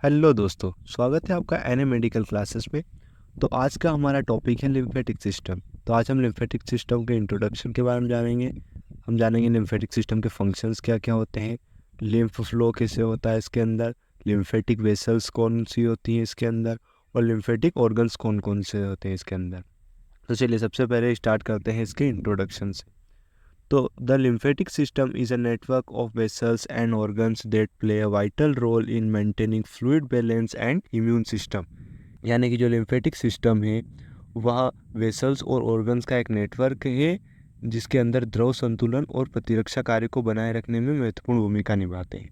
Hello दोस्तों, स्वागत है आपका एनए मेडिकल क्लासेस में। तो आज का हमारा टॉपिक है लिम्फेटिक सिस्टम। तो आज हम लिम्फेटिक सिस्टम के इंट्रोडक्शन के बारे में जानेंगे। हम जानेंगे लिम्फेटिक सिस्टम के फंक्शंस क्या क्या होते हैं, लिम्फ फ्लो कैसे होता है इसके अंदर, लिम्फेटिक वेसल्स कौन सी होती हैं इसके अंदर, और लिम्फेटिक ऑर्गन्स कौन कौन से होते हैं इसके अंदर। तो चलिए सबसे पहले स्टार्ट करते हैं इसके इंट्रोडक्शन से। तो the lymphatic system is a network of vessels and organs that play a vital role in maintaining fluid balance and immune system। यानी कि जो लिम्फेटिक सिस्टम है वह वेसल्स और ऑर्गन्स का एक नेटवर्क है जिसके अंदर द्रव संतुलन और प्रतिरक्षा कार्य को बनाए रखने में महत्वपूर्ण भूमिका निभाते हैं।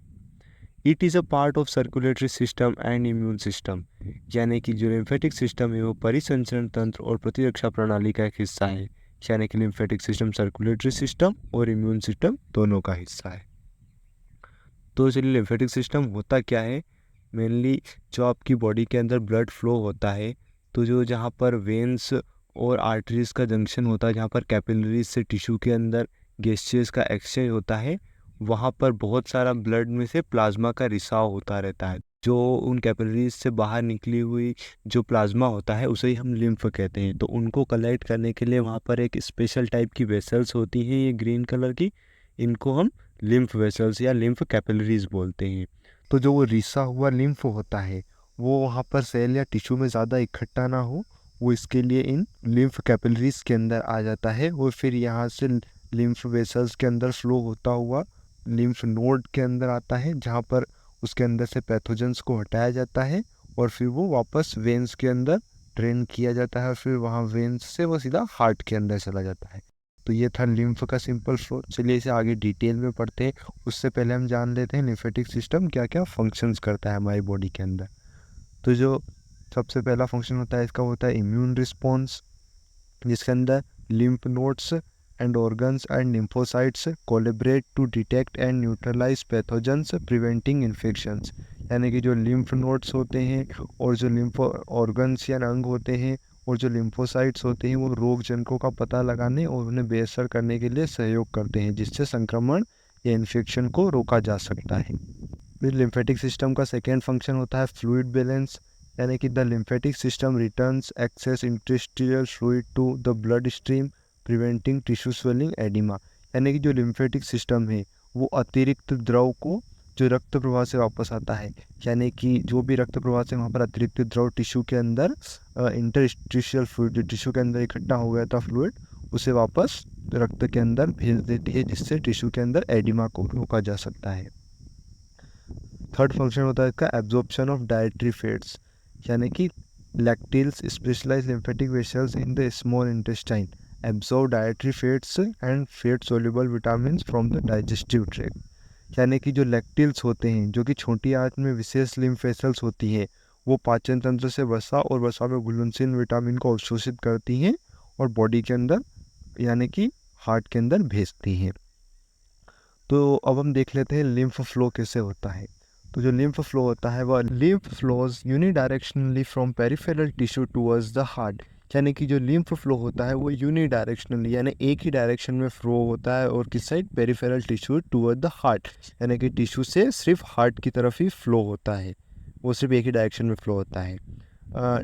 It is a part of circulatory system and immune system. यानी कि जो लिम्फेटिक सिस्टम है वो परिसंचरण तंत्र और प्रतिरक्षा प्रणाली का एक हिस्सा है। यानी कि लिम्फेटिक सिस्टम सर्कुलेटरी सिस्टम और इम्यून सिस्टम दोनों का हिस्सा है। तो चलिए लिम्फेटिक सिस्टम होता क्या है। मेनली जो आपकी बॉडी के अंदर ब्लड फ्लो होता है, तो जो जहाँ पर वेन्स और आर्टरीज का जंक्शन होता है, जहाँ पर कैपिलरीज से टिश्यू के अंदर गैसेस का एक्सचेंज होता है, वहाँ पर बहुत सारा ब्लड में से प्लाज्मा का रिसाव होता रहता है। जो उन कैपिलरीज से बाहर निकली हुई जो प्लाज्मा होता है उसे ही हम लिम्फ कहते हैं। तो उनको कलेक्ट करने के लिए वहाँ पर एक स्पेशल टाइप की वेसल्स होती हैं, ये ग्रीन कलर की, इनको हम लिम्फ वेसल्स या लिम्फ कैपिलरीज बोलते हैं। तो जो वो रिसा हुआ लिम्फ होता है वो वहाँ पर सेल या टिश्यू में ज़्यादा इकट्ठा ना हो, वो इसके लिए इन लिम्फ कैपिलरीज के अंदर आ जाता है और फिर यहाँ से लिम्फ वेसल्स के अंदर फ्लो होता हुआ लिम्फ नोड के अंदर आता है, जहाँ पर उसके अंदर से पैथोजेंस को हटाया जाता है और फिर वो वापस वेन्स के अंदर ड्रेन किया जाता है और फिर वहाँ वेन्स से वो सीधा हार्ट के अंदर चला जाता है। तो ये था लिम्फ का सिंपल फ्लो। चलिए इसे आगे डिटेल में पढ़ते हैं। उससे पहले हम जान लेते हैं लिम्फेटिक सिस्टम क्या क्या फंक्शंस करता है हमारी बॉडी के अंदर। तो जो सबसे पहला फंक्शन होता है इसका होता है इम्यून रिस्पॉन्स, जिसके अंदर lymph nodes and organs and lymphocytes collaborate to detect and neutralise pathogens preventing infections. यानी कि जो लिम्फ नोड्स होते हैं और जो लिम्फ ऑर्गन्स या अंग होते हैं और जो लिम्फोसाइट्स होते हैं वो रोग जनकों का पता लगाने और उन्हें बेअसर करने के लिए सहयोग करते हैं, जिससे संक्रमण या इन्फेक्शन को रोका जा सकता है। फिर लिम्फेटिक सिस्टम का सेकेंड फंक्शन होता है फ्लूइड बैलेंस। यानी कि the lymphatic system returns excess interstitial fluid to the blood stream preventing tissue swelling oedema. यानी कि जो लिम्फेटिक सिस्टम है वो अतिरिक्त द्रव को जो रक्त प्रवाह से वापस आता है, यानी कि जो भी रक्त प्रवाह से वहाँ पर अतिरिक्त द्रव टिश्यू के अंदर इंटरस्टिशियल फ्लूइड जो टिश्यू के अंदर इकट्ठा हो गया था फ्लूइड, उसे वापस रक्त के अंदर भेज देती है, जिससे टिश्यू के अंदर एडिमा को रोका जा सकता है। थर्ड फंक्शन होता है इसका एब्जॉर्प्शन ऑफ डाइटरी फैट्स। यानी कि lacteals specialize lymphatic vessels in the small intestine absorb dietary fats and fat soluble vitamins from the digestive tract. यानी कि जो लैक्टिल्स होते हैं जो कि छोटी आंत में विशेष लिम्फ वेसल्स होती हैं, वो पाचन तंत्र से वसा और वसा में घुलनशील विटामिन को अवशोषित करती हैं और बॉडी के अंदर यानी कि हार्ट के अंदर भेजती हैं। तो अब हम देख लेते हैं लिम्फ फ्लो कैसे होता है। तो जो लिम्फ फ्लो होता है वह lymph flows unidirectionally from peripheral tissue towards the heart. यानी कि जो लिम्फ फ्लो होता है वो यूनिडायरेक्शनली यानी एक ही डायरेक्शन में फ्लो होता है, और किस side, peripheral tissue toward the heart. यानी कि टिश्यू से सिर्फ हार्ट की तरफ ही फ्लो होता है, वो सिर्फ एक ही डायरेक्शन में फ्लो होता है।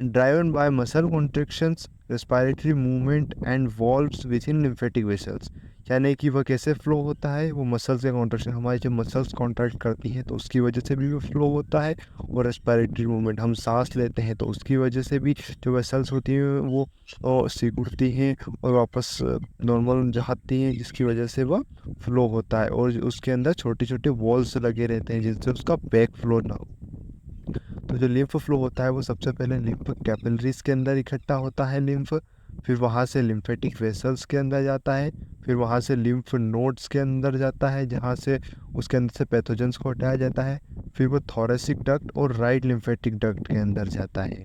Driven by muscle contractions respiratory movement and valves with in lymphatic vessels. यानी कि वह कैसे फ्लो होता है, वो मसल्स के कॉन्ट्रैक्शन, हमारी जब मसल्स कॉन्ट्रैक्ट करती हैं तो उसकी वजह से भी वो फ्लो होता है, और रेस्पिरेटरी मूवमेंट, हम सांस लेते हैं तो उसकी वजह से भी जो वेसल्स होती हैं वो सिकुड़ती हैं और वापस नॉर्मल जाती हैं, जिसकी वजह से वह फ्लो होता है। और उसके अंदर छोटे छोटे वॉल्स लगे रहते हैं जिससे उसका बैक फ्लो ना हो। तो जो लिम्फ फ्लो होता है वो सबसे पहले लिम्फ कैपिलरीज के अंदर इकट्ठा होता है लिम्फ, फिर वहाँ से लिम्फेटिक वेसल्स के अंदर जाता है, फिर वहाँ से लिम्फ नोड्स के अंदर जाता है जहाँ से उसके अंदर से पैथोजेंस को हटाया जाता है, फिर वो थोरेसिक डक्ट और राइट लिम्फेटिक डक्ट के अंदर जाता है,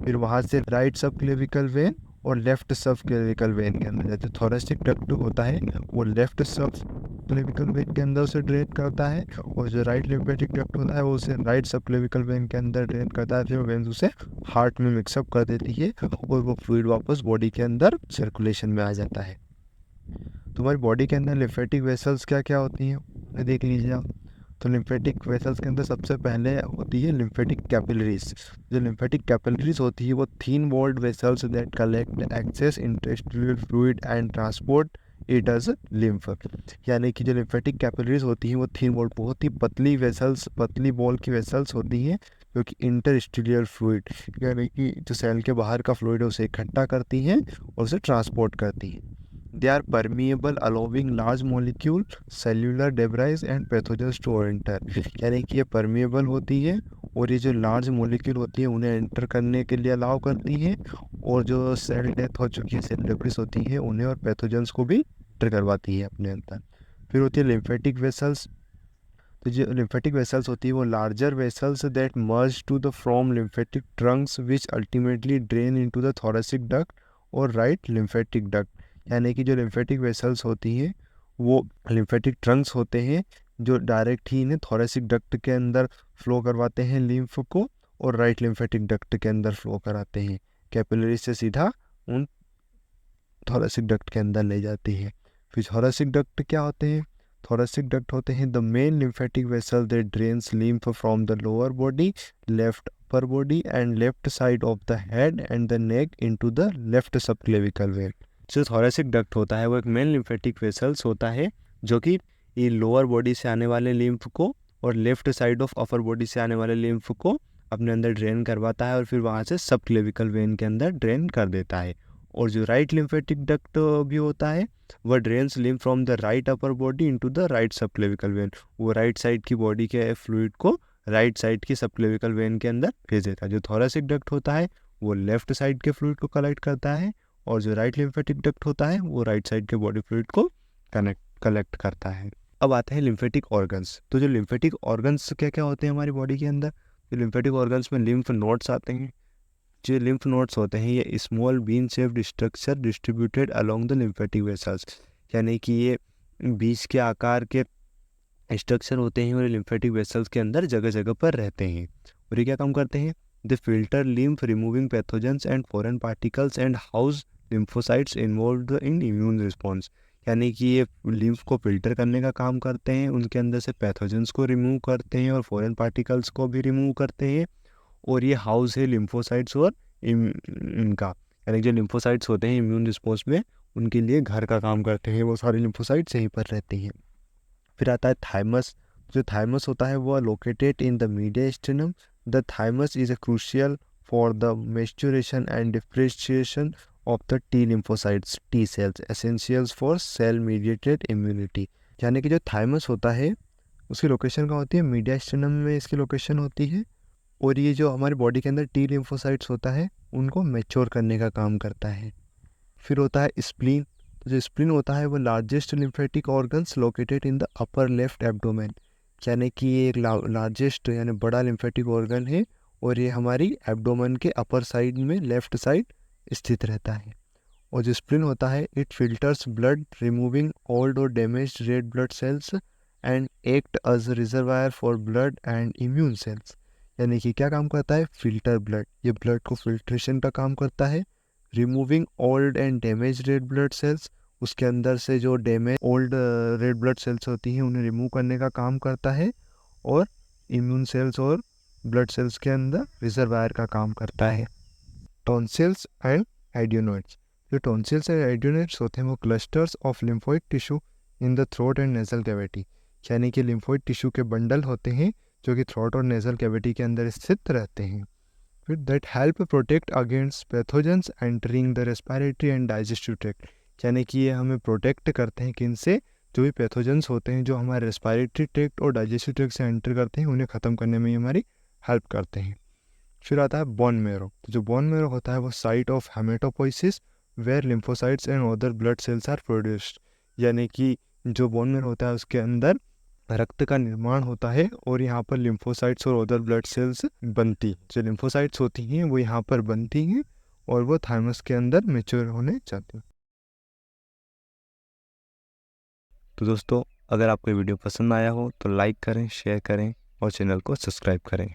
फिर वहाँ से राइट सबक्लेविकल वेन और लेफ्ट सबक्लेविकल वेन के अंदर जाता है। थोरेसिक डक्ट होता है वो लेफ्ट सब क्लेविकल वेन के अंदर उसे ड्रेन करता है, और जो राइट लिम्फेटिक डक्ट होता है वो उसे राइट सब क्लेविकल वेन के अंदर ड्रेन करता है, फिर वेन्स उसे हार्ट में मिक्सअप कर देती है और वो फ्लूइड वापस बॉडी के अंदर सर्कुलेशन में आ जाता है। तुम्हारी बॉडी के अंदर लिम्फेटिक वेसल्स क्या क्या होती हैं, देख लीजिए आप। तो लिम्फेटिक वेसल्स के अंदर सबसे पहले होती है लिम्फेटिक कैपिलरीज। जो लिम्फेटिक कैपिलरीज होती है वो thin walled vessels that collect excess intestinal fluid and transport it as lymph. यानी कि जो लिम्फेटिक कैपिलरीज होती हैं वो थिन वॉल्ड, बहुत ही पतली वेसल्स, पतली वॉल की वेसल्स होती हैं जो कि इंटरस्टिलियर फ्लूइड यानी कि जो सेल के बाहर का फ्लूइड है उसे इकट्ठा करती हैं और उसे ट्रांसपोर्ट करती हैं। They are permeable, allowing large molecule, cellular debris and pathogens to enter। यानी कि ये permeable होती है और ये जो लार्ज मोलिक्यूल होती है उन्हें एंटर करने के लिए अलाउ करती हैं, और जो सेल डेथ हो चुकी है, सेल डेब्रिस होती है, उन्हें और पैथोजेंस को भी एंटर करवाती है अपने अंदर। फिर होती है लिम्फेटिक वेसल्स। तो जो लिम्फेटिक वेसल्स होती है वो larger vessels that merge to the from lymphatic trunks which ultimately drain into the thoracic duct और राइट लिम्फेटिक डक्ट। यानी कि जो लिम्फेटिक वेसल्स होती हैं वो लिम्फेटिक ट्रंक्स होते हैं जो डायरेक्ट ही इन्हें थोरेसिक डक्ट के अंदर फ्लो करवाते हैं लिम्फ को, और राइट लिम्फेटिक डक्ट के अंदर फ्लो कराते हैं, कैपिलरी से सीधा उन थोरेसिक डक्ट के अंदर ले जाती है। फिर थोरेसिक डक्ट क्या होते हैं? थोरेसिक डक्ट होते हैं the main lymphatic vessel that drains lymph from the lower body, left upper body and left side of the head and the neck into the left subclavian vein. जो thoracic duct होता है वो एक main lymphatic vessels होता है जो कि ये लोअर बॉडी से आने वाले लिम्फ को और left side of upper body से आने वाले लिम्फ को अपने अंदर ड्रेन करवाता है और फिर वहाँ से सबक्लेविकल वेन के अंदर ड्रेन कर देता है। और जो राइट लिम्फेटिक डक्ट भी होता है वह drains lymph from the right upper body into the right subclavian vein. वो राइट साइड की बॉडी के फ्लूइड को राइट साइड की सबक्लेविकल वेन के अंदर भेज देता है। जो थोरेसिक डक्ट होता है वो लेफ्ट साइड के फ्लूइड को कलेक्ट करता है, और जो राइट लिम्फेटिक डक्ट होता है वो राइट साइड के बॉडी फ्लूइड को कलेक्ट करता है। अब आते हैं लिम्फेटिक ऑर्गन्स। तो जो लिम्फेटिक ऑर्गन्स क्या क्या होते हैं हमारी बॉडी के अंदर? तो लिम्फेटिक ऑर्गन्स में लिम्फ नोड्स आते हैं। जो लिम्फ नोड्स होते हैं ये small bean shaped structure distributed along the lymphatic vessels. यानी कि ये बीज के आकार के स्ट्रक्चर होते हैं और लिम्फेटिक वेसल्स के अंदर जगह जगह पर रहते हैं। और ये क्या काम करते हैं? They filter lymph removing pathogens and foreign particles and house lymphocytes involved in immune response. यानी कि ये लिम्फ को फिल्टर करने का काम करते हैं, उनके अंदर से पैथोजेंस को रिमूव करते हैं और फॉरेन पार्टिकल्स को भी रिमूव करते हैं। और ये हाउस है लिम्फोसाइट्स और इनका, यानी जो लिम्फोसाइट्स होते हैं इम्यून रिस्पॉन्स में उनके लिए घर का काम करते हैं, वो सारे लिम्फोसाइट्स यहीं पर रहती हैं। फिर आता है थाइमस। जो थाइमस होता है वो located in the मीडियस्टिनम। The thymus is a crucial for the maturation and differentiation of the T lymphocytes T cells essentials for sale mediated immunity. यानी कि जो थाइमस होता है उसकी लोकेशन कहाँ होती है? मीडियस्टिनम में इसकी लोकेशन होती है, और ये जो हमारी बॉडी के अंदर टी लिम्फोसाइट्स होता है उनको मैच्योर करने का काम करता है। फिर होता है स्प्लीन। तो जो स्प्लीन होता है वो largest lymphatic organs located in the upper left abdomen. यानी कि ये एक लार्जेस्ट यानी बड़ा लिम्फेटिक ऑर्गन है और ये हमारी एब्डोमेन के अपर साइड में लेफ्ट साइड स्थित रहता है। और जो स्प्लीन होता है it filters blood removing old और damaged red blood cells and act as reservoir for blood and immune cells. यानी कि क्या काम करता है? फिल्टर ब्लड, ये ब्लड को फिल्ट्रेशन का काम करता है। Removing old and damage red blood cells, उसके अंदर से जो damage old red blood cells होती हैं उन्हें रिमूव करने का काम करता है। और इम्यून सेल्स और ब्लड सेल्स के अंदर रिजर्वायर का काम करता है। Tonsils and adenoids. जो टॉन्सिल्स एंड एडिनोइड्स होते हैं वो clusters of lymphoid tissue in the throat and nasal cavity. यानी कि लिम्फोइड टिश्यू के बंडल होते हैं जो कि थ्रोट और नेजल कैविटी के अंदर स्थित रहते हैं। फिर that help protect against pathogens entering the respiratory and digestive tract. यानी कि ये हमें प्रोटेक्ट करते हैं किनसे? जो भी पैथोजेंस होते हैं जो हमारे रेस्पिरेटरी ट्रैक्ट और डाइजेस्टिव ट्रैक्ट से एंटर करते हैं उन्हें ख़त्म करने में हमारी हेल्प करते हैं। फिर आता है बोन मैरो। तो जो बोन मैरो होता है वो site of haematopoiesis where lymphocytes and other blood cells are produced. यानी कि जो बोन मैरो होता है उसके अंदर रक्त का निर्माण होता है और यहाँ पर लिम्फोसाइट्स और अदर ब्लड सेल्स बनती हैं। जो लिम्फोसाइट्स होती हैं वो यहाँ पर बनती हैं और वो थाइमस के अंदर मैच्योर होने जाती हैं। तो दोस्तों अगर आपको वीडियो पसंद आया हो तो लाइक करें, शेयर करें और चैनल को सब्सक्राइब करें।